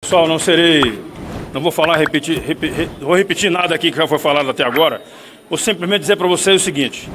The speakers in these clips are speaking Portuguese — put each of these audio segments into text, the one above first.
Pessoal, não vou falar, vou repetir nada aqui que já foi falado até agora. Vou simplesmente dizer para vocês o seguinte: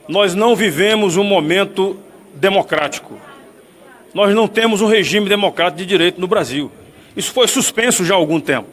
nós não vivemos um momento democrático. Nós não temos um regime democrático de direito no Brasil. Isso foi suspenso já há algum tempo.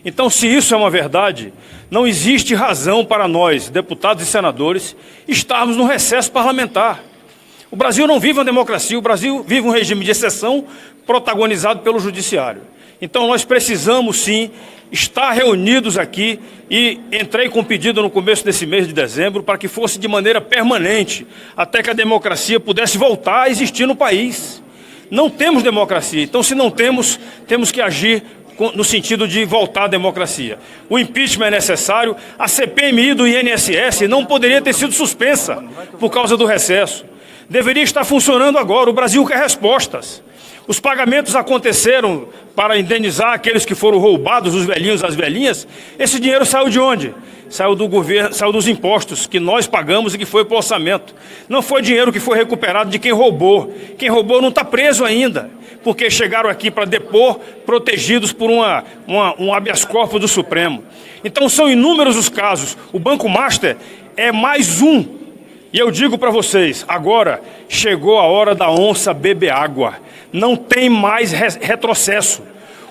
Então, se isso é uma verdade, não existe razão para nós, deputados e senadores, estarmos no recesso parlamentar. O Brasil não vive uma democracia, o Brasil vive um regime de exceção protagonizado pelo judiciário. Então nós precisamos sim estar reunidos aqui e entrei com pedido no começo desse mês de dezembro para que fosse de maneira permanente, até que a democracia pudesse voltar a existir no país. Não temos democracia, então se não temos, temos que agir no sentido de voltar à democracia. O impeachment é necessário, a CPMI do INSS não poderia ter sido suspensa por causa do recesso. Deveria estar funcionando agora, o Brasil quer respostas. Os pagamentos aconteceram para indenizar aqueles que foram roubados, os velhinhos, as velhinhas. Esse dinheiro saiu de onde? Saiu do governo, saiu dos impostos que nós pagamos e que foi para o orçamento. Não foi dinheiro que foi recuperado de quem roubou. Quem roubou não está preso ainda, porque chegaram aqui para depor, protegidos por um habeas corpus do Supremo. Então são inúmeros os casos. O Banco Master é mais um. E eu digo para vocês, agora chegou a hora da onça beber água. Não tem mais retrocesso.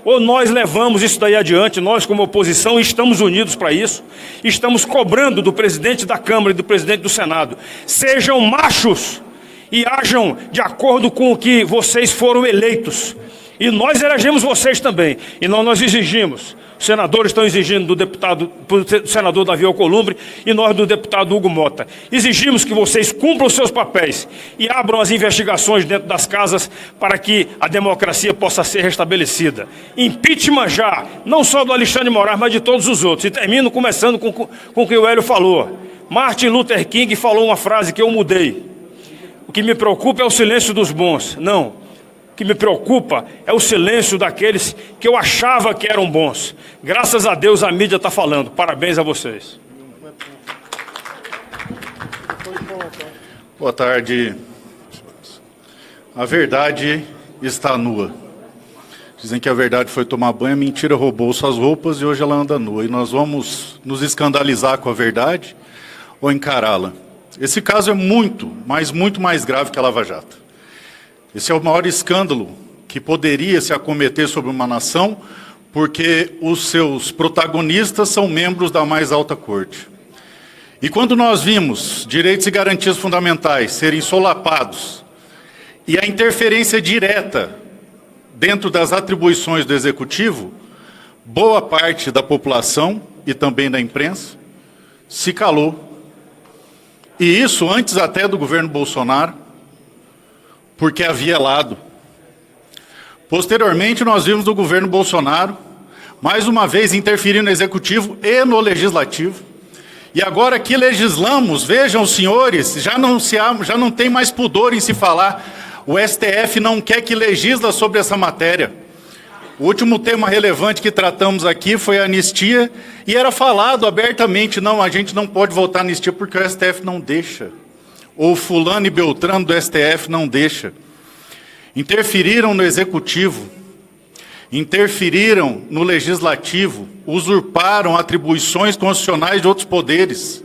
Ou nós levamos isso daí adiante, nós como oposição estamos unidos para isso, estamos cobrando do presidente da Câmara e do presidente do Senado. Sejam machos e ajam de acordo com o que vocês foram eleitos. E nós elegemos vocês também. E nós exigimos. Os senadores estão exigindo do senador Davi Alcolumbre e nós do deputado Hugo Mota. Exigimos que vocês cumpram os seus papéis e abram as investigações dentro das casas para que a democracia possa ser restabelecida. Impeachment já, não só do Alexandre de Moraes, mas de todos os outros. E termino começando com o que o Hélio falou. Martin Luther King falou uma frase que eu mudei. O que me preocupa é o silêncio dos bons. Não. O que me preocupa é o silêncio daqueles que eu achava que eram bons. Graças a Deus a mídia está falando. Parabéns a vocês. Boa tarde. A verdade está nua. Dizem que a verdade foi tomar banho, a mentira roubou suas roupas e hoje ela anda nua. E nós vamos nos escandalizar com a verdade ou encará-la. Esse caso é muito, mas muito mais grave que a Lava Jato. Esse é o maior escândalo que poderia se acometer sobre uma nação, porque os seus protagonistas são membros da mais alta corte. E quando nós vimos direitos e garantias fundamentais serem solapados e a interferência direta dentro das atribuições do Executivo, boa parte da população e também da imprensa se calou. E isso antes até do governo Bolsonaro, porque havia lado. Posteriormente, nós vimos do governo Bolsonaro, mais uma vez interferindo no Executivo e no Legislativo. E agora que legislamos, vejam os senhores, já não tem mais pudor em se falar. O STF não quer que legisla sobre essa matéria. O último tema relevante que tratamos aqui foi a anistia, e era falado abertamente, não, a gente não pode votar anistia porque o STF não deixa. Ou fulano e beltrano do STF não deixa. Interferiram no Executivo, interferiram no Legislativo, usurparam atribuições constitucionais de outros poderes,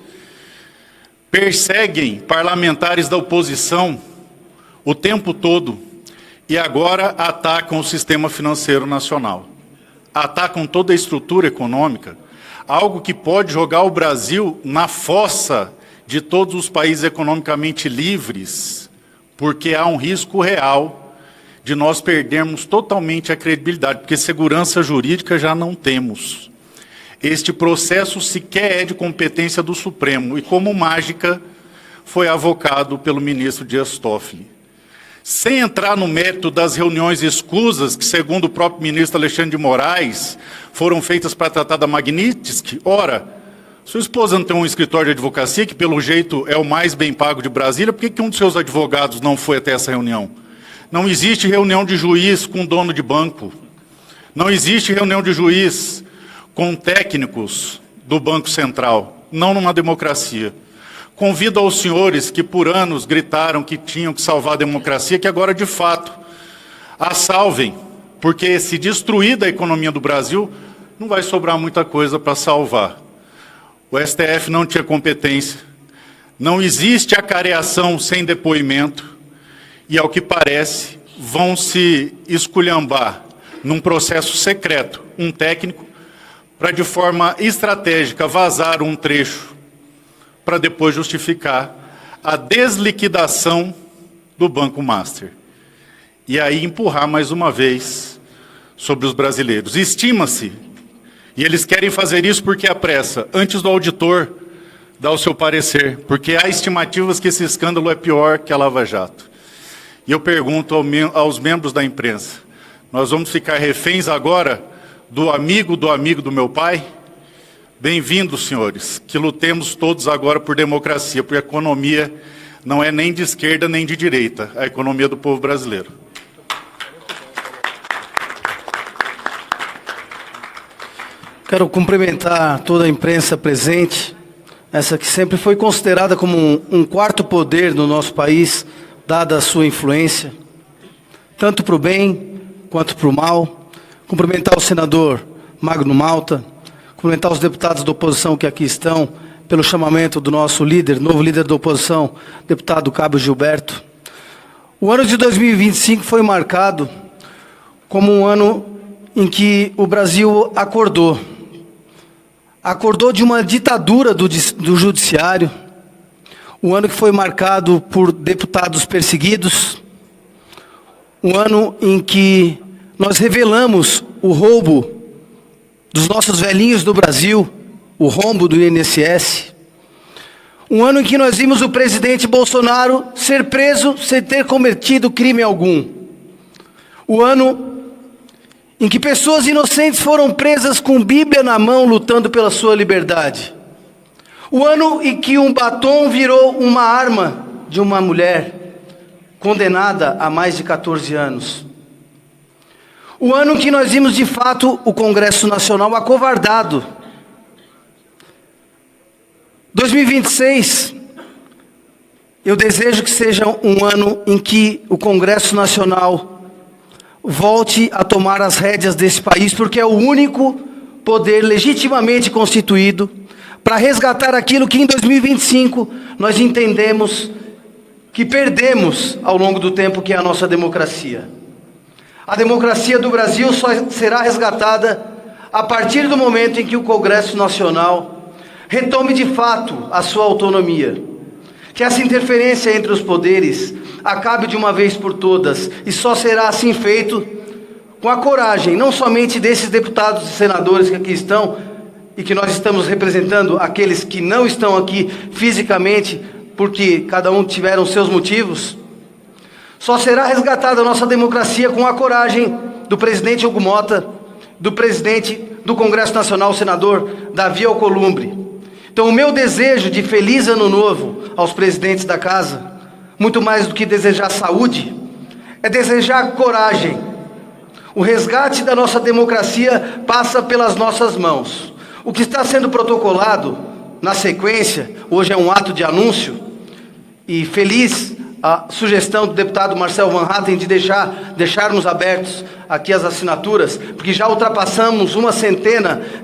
perseguem parlamentares da oposição o tempo todo e agora atacam o sistema financeiro nacional. Atacam toda a estrutura econômica, algo que pode jogar o Brasil na fossa de todos os países economicamente livres, porque há um risco real de nós perdermos totalmente a credibilidade, porque segurança jurídica já não temos. Este processo sequer é de competência do Supremo, e como mágica foi avocado pelo ministro Dias Toffoli. Sem entrar no mérito das reuniões escusas, que segundo o próprio ministro Alexandre de Moraes, foram feitas para tratar da Magnitsky, ora, sua esposa não tem um escritório de advocacia, que pelo jeito é o mais bem pago de Brasília, por que um dos seus advogados não foi até essa reunião? Não existe reunião de juiz com dono de banco. Não existe reunião de juiz com técnicos do Banco Central. Não numa democracia. Convido aos senhores que por anos gritaram que tinham que salvar a democracia, que agora de fato a salvem porque se destruir da economia do Brasil, não vai sobrar muita coisa para salvar. O STF não tinha competência, não existe acareação sem depoimento, e, ao que parece, vão se esculhambar num processo secreto, um técnico, para, de forma estratégica, vazar um trecho para depois justificar a desliquidação do Banco Master. E aí empurrar mais uma vez sobre os brasileiros. Estima-se, e eles querem fazer isso porque há pressa, antes do auditor dar o seu parecer, porque há estimativas que esse escândalo é pior que a Lava Jato. E eu pergunto aos membros da imprensa, nós vamos ficar reféns agora do amigo do meu pai? Bem-vindos, senhores, que lutemos todos agora por democracia, porque a economia não é nem de esquerda nem de direita, a economia do povo brasileiro. Quero cumprimentar toda a imprensa presente, essa que sempre foi considerada como um quarto poder no nosso país, dada a sua influência, tanto para o bem quanto para o mal. Cumprimentar o senador Magno Malta, cumprimentar os deputados da oposição que aqui estão, pelo chamamento do nosso líder, novo líder da oposição, deputado Cabo Gilberto. O ano de 2025 foi marcado como um ano em que o Brasil acordou de uma ditadura do judiciário, um ano que foi marcado por deputados perseguidos, um ano em que nós revelamos o roubo dos nossos velhinhos do Brasil, o rombo do INSS, um ano em que nós vimos o presidente Bolsonaro ser preso sem ter cometido crime algum, o ano em que pessoas inocentes foram presas com Bíblia na mão, lutando pela sua liberdade. O ano em que um batom virou uma arma de uma mulher condenada a mais de 14 anos. O ano em que nós vimos de fato o Congresso Nacional acovardado. 2026, eu desejo que seja um ano em que o Congresso Nacional volte a tomar as rédeas desse país, porque é o único poder legitimamente constituído para resgatar aquilo que em 2025 nós entendemos que perdemos ao longo do tempo, que é a nossa democracia. A democracia do Brasil só será resgatada a partir do momento em que o Congresso Nacional retome de fato a sua autonomia, que essa interferência entre os poderes acabe de uma vez por todas, e só será assim feito com a coragem, não somente desses deputados e senadores que aqui estão, e que nós estamos representando aqueles que não estão aqui fisicamente, porque cada um tiveram seus motivos. Só será resgatada a nossa democracia com a coragem do presidente Hugo Mota, do presidente do Congresso Nacional, o senador Davi Alcolumbre. Então, o meu desejo de feliz ano novo aos presidentes da casa, muito mais do que desejar saúde, é desejar coragem. O resgate da nossa democracia passa pelas nossas mãos. O que está sendo protocolado na sequência, hoje é um ato de anúncio, e feliz a sugestão do deputado Marcel Van Hatten de deixarmos abertos aqui as assinaturas, porque já ultrapassamos 100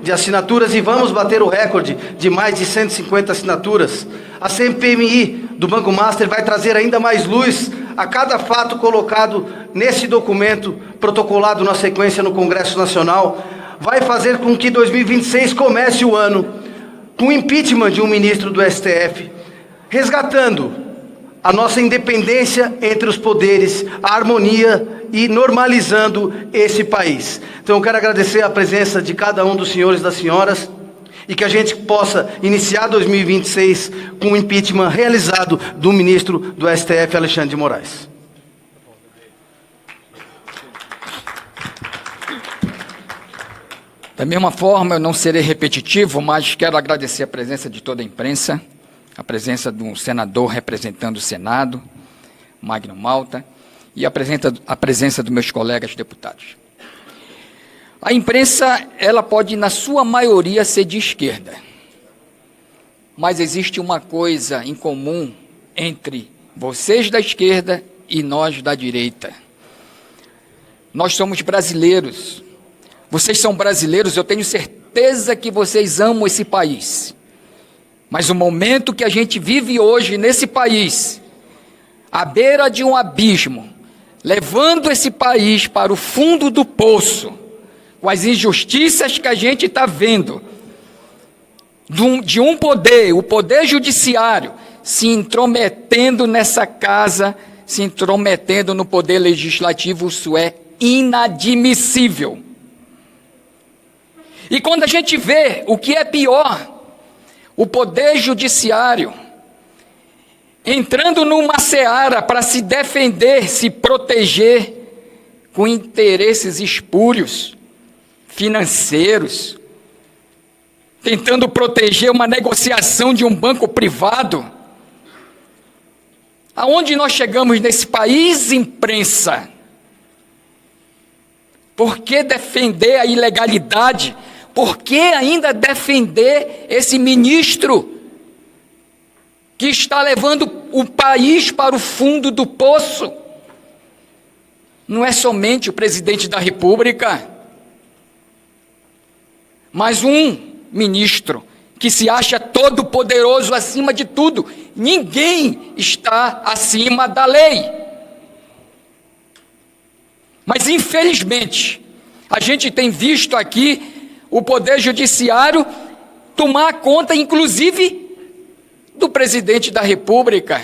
de assinaturas e vamos bater o recorde de mais de 150 assinaturas. A CPMI do Banco Master vai trazer ainda mais luz a cada fato colocado nesse documento protocolado na sequência no Congresso Nacional. Vai fazer com que 2026 comece o ano com o impeachment de um ministro do STF, resgatando a nossa independência entre os poderes, a harmonia e normalizando esse país. Então eu quero agradecer a presença de cada um dos senhores e das senhoras, e que a gente possa iniciar 2026 com o impeachment realizado do ministro do STF, Alexandre de Moraes. Da mesma forma, eu não serei repetitivo, mas quero agradecer a presença de toda a imprensa, a presença do senador representando o Senado, Magno Malta, e a presença dos meus colegas deputados. A imprensa, ela pode, na sua maioria, ser de esquerda, mas existe uma coisa em comum entre vocês da esquerda e nós da direita. nós somos brasileiros. Vocês são brasileiros, eu tenho certeza que vocês amam esse país. Mas o momento que a gente vive hoje nesse país, à beira de um abismo, levando esse país para o fundo do poço, com as injustiças que a gente está vendo, de um poder, o poder judiciário, se intrometendo nessa casa, se intrometendo no poder legislativo, isso é inadmissível. E quando a gente vê o que é pior, o poder judiciário entrando numa seara para se defender, se proteger com interesses espúrios, financeiros, tentando proteger uma negociação de um banco privado. Aonde nós chegamos nesse país, imprensa? Por que defender a ilegalidade? Por que ainda defender esse ministro que está levando o país para o fundo do poço? Não é somente o presidente da República, mas um ministro que se acha todo poderoso acima de tudo. Ninguém está acima da lei. Mas infelizmente, a gente tem visto aqui o poder judiciário tomar conta, inclusive, do presidente da República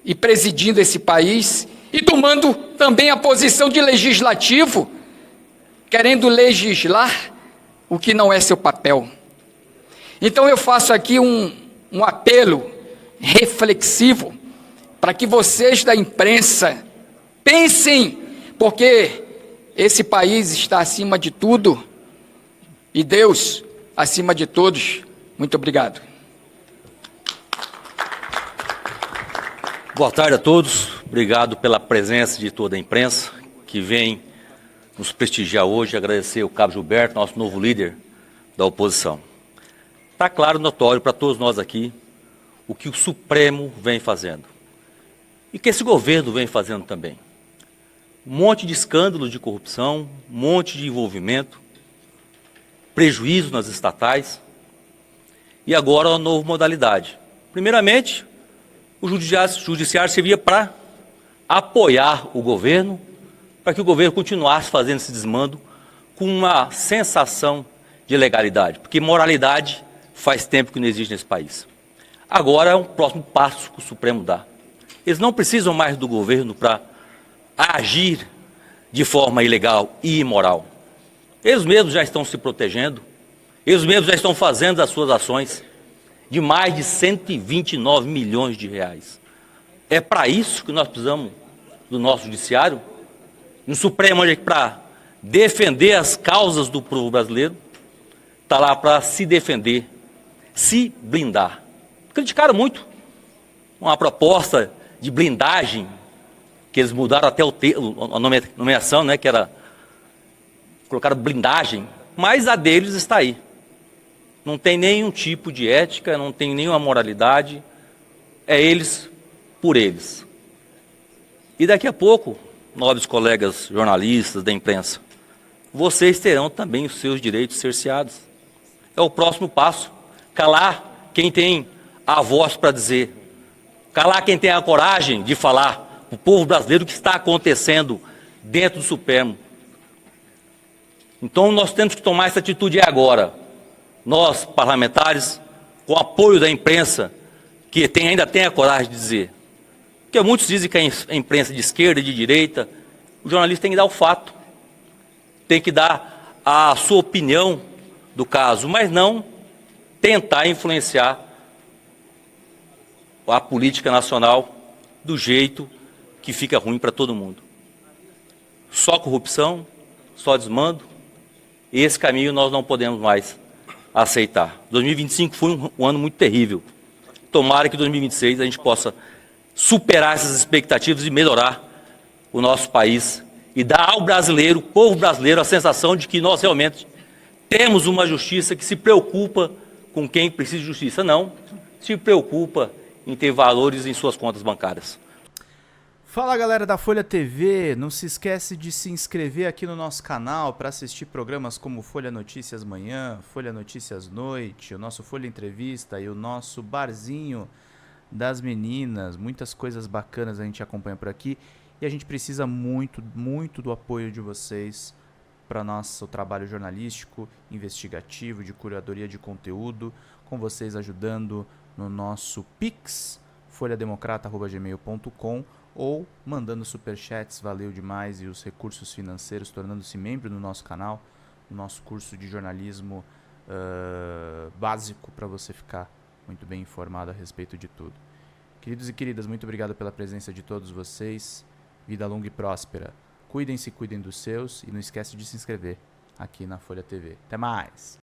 e presidindo esse país e tomando também a posição de legislativo, querendo legislar o que não é seu papel. Então eu faço aqui um apelo reflexivo para que vocês da imprensa pensem, porque esse país está acima de tudo e Deus acima de todos. Muito obrigado. Boa tarde a todos. Obrigado pela presença de toda a imprensa que vem nos prestigiar hoje. Agradecer ao Cabo Gilberto, nosso novo líder da oposição. Está claro e notório para todos nós aqui o que o Supremo vem fazendo e que esse governo vem fazendo também. Um monte de escândalos de corrupção, um monte de envolvimento, prejuízo nas estatais e agora uma nova modalidade. Primeiramente, o judiciário servia para apoiar o governo, para que o governo continuasse fazendo esse desmando com uma sensação de legalidade, porque moralidade faz tempo que não existe nesse país. Agora é um próximo passo que o Supremo dá. Eles não precisam mais do governo para agir de forma ilegal e imoral. Eles mesmos já estão se protegendo, eles mesmos já estão fazendo as suas ações de mais de 129 milhões de reais. É para isso que nós precisamos do nosso judiciário, no Supremo hoje para defender as causas do povo brasileiro, está lá para se defender, se blindar. Criticaram muito uma proposta de blindagem, que eles mudaram até a nomeação, né, que era, colocaram blindagem, mas a deles está aí. Não tem nenhum tipo de ética, não tem nenhuma moralidade, é eles por eles. E daqui a pouco, nobres colegas jornalistas da imprensa, vocês terão também os seus direitos cerceados. É o próximo passo, calar quem tem a voz para dizer, calar quem tem a coragem de falar para o povo brasileiro o que está acontecendo dentro do Supremo. Então nós temos que tomar essa atitude agora. Nós, parlamentares, com o apoio da imprensa, que ainda tem a coragem de dizer. Porque muitos dizem que a imprensa de esquerda e de direita, o jornalista tem que dar o fato, tem que dar a sua opinião do caso, mas não tentar influenciar a política nacional do jeito que fica ruim para todo mundo. Só corrupção, só desmando, esse caminho nós não podemos mais aceitar. 2025 foi um ano muito terrível. Tomara que em 2026 a gente possa superar essas expectativas e melhorar o nosso país e dar ao brasileiro, o povo brasileiro, a sensação de que nós realmente temos uma justiça que se preocupa com quem precisa de justiça. Não, se preocupa em ter valores em suas contas bancárias. Fala galera da Folha TV, não se esquece de se inscrever aqui no nosso canal para assistir programas como Folha Notícias Manhã, Folha Notícias Noite, o nosso Folha Entrevista e o nosso Barzinho das Meninas. Muitas coisas bacanas a gente acompanha por aqui e a gente precisa muito, muito do apoio de vocês para nosso trabalho jornalístico, investigativo, de curadoria de conteúdo, com vocês ajudando no nosso Pix, folhademocrata@gmail.com, ou mandando superchats, valeu demais, e os recursos financeiros, tornando-se membro do nosso canal, no nosso curso de jornalismo básico, para você ficar muito bem informado a respeito de tudo. Queridos e queridas, muito obrigado pela presença de todos vocês, vida longa e próspera. Cuidem-se, cuidem dos seus, e não esquece de se inscrever aqui na Folha TV. Até mais!